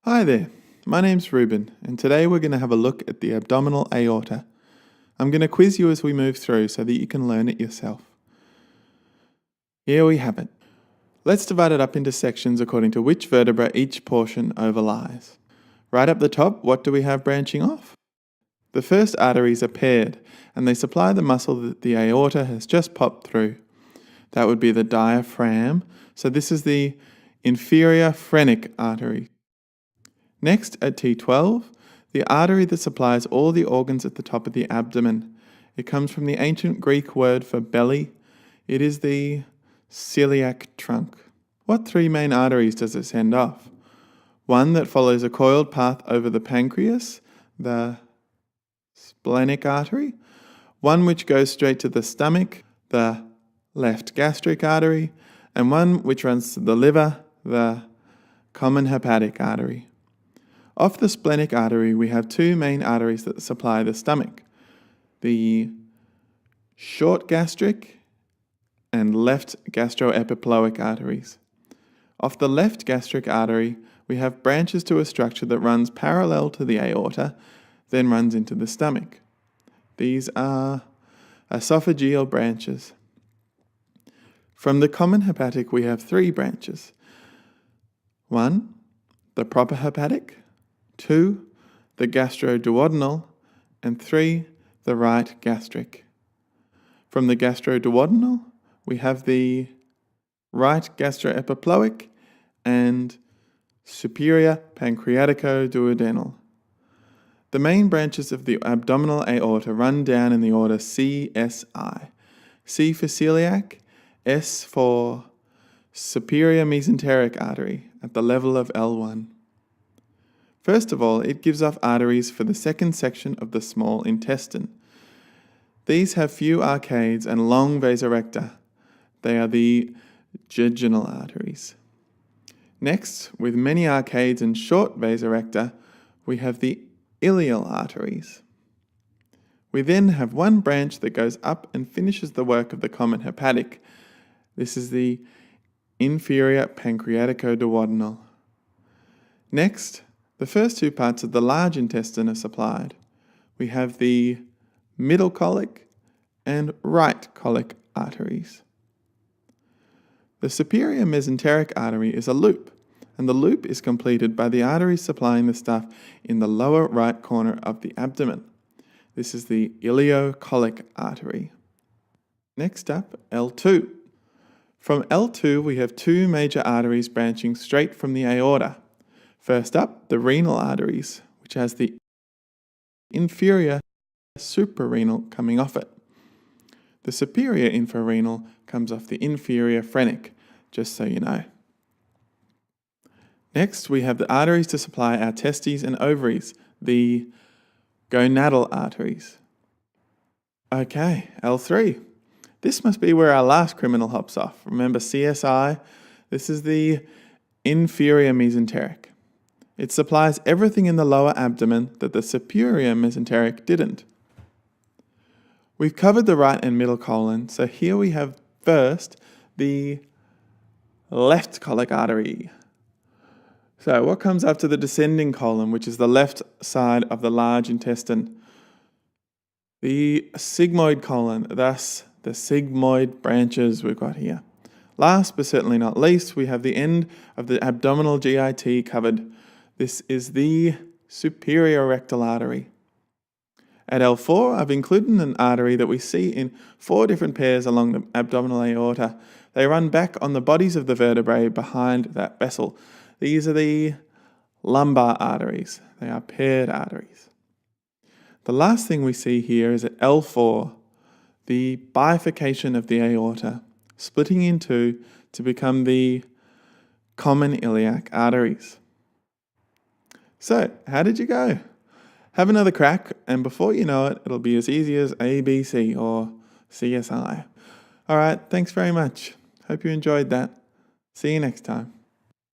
Hi there, my name's Ruben, and today we're going to have a look at the abdominal aorta. I'm going to quiz you as we move through so that you can learn it yourself. Here we have it. Let's divide it up into sections according to which vertebra each portion overlies. Right up the top, what do we have branching off? The first arteries are paired, and they supply the muscle that the aorta has just popped through. That would be the diaphragm, so this is the inferior phrenic artery. Next, at T12, the artery that supplies all the organs at the top of the abdomen. It comes from the ancient Greek word for belly. It is the celiac trunk. What three main arteries does it send off? One that follows a coiled path over the pancreas, the splenic artery. One which goes straight to the stomach, the left gastric artery. And one which runs to the liver, the common hepatic artery. Off the splenic artery, we have two main arteries that supply the stomach, the short gastric and left gastroepiploic arteries. Off the left gastric artery, we have branches to a structure that runs parallel to the aorta, then runs into the stomach. These are esophageal branches. From the common hepatic, we have three branches. 1, the proper hepatic. 2, the gastroduodenal, and 3, the right gastric. From the gastroduodenal, we have the right gastroepiploic and superior pancreatico-duodenal. The main branches of the abdominal aorta run down in the order CSI. C for celiac, S for superior mesenteric artery at the level of L1. First of all, it gives off arteries for the second section of the small intestine. These have few arcades and long vasorecta. They are the jejunal arteries. Next, with many arcades and short vasorecta, we have the ileal arteries. We then have one branch that goes up and finishes the work of the common hepatic. This is the inferior pancreatico-duodenal. Next, the first two parts of the large intestine are supplied. We have the middle colic and right colic arteries. The superior mesenteric artery is a loop, and the loop is completed by the arteries supplying the stuff in the lower right corner of the abdomen. This is the ileocolic artery. Next up, L2. From L2, we have two major arteries branching straight from the aorta. First up, the renal arteries, which has the inferior suprarenal coming off it. The superior infrarenal comes off the inferior phrenic, just so you know. Next, we have the arteries to supply our testes and ovaries, the gonadal arteries. Okay, L3. This must be where our last criminal hops off. Remember CSI? This is the inferior mesenteric. It supplies everything in the lower abdomen that the superior mesenteric didn't. We've covered the right and middle colon, so here we have first the left colic artery. So what comes after the descending colon, which is the left side of the large intestine? The sigmoid colon, thus the sigmoid branches we've got here. Last but certainly not least, we have the end of the abdominal GIT covered. This is the superior rectal artery. At L4, I've included an artery that we see in 4 different pairs along the abdominal aorta. They run back on the bodies of the vertebrae behind that vessel. These are the lumbar arteries. They are paired arteries. The last thing we see here is at L4, the bifurcation of the aorta, splitting in two to become the common iliac arteries. So, how did you go? Have another crack, and before you know it, it'll be as easy as ABC or CSI. Alright, thanks very much. Hope you enjoyed that. See you next time.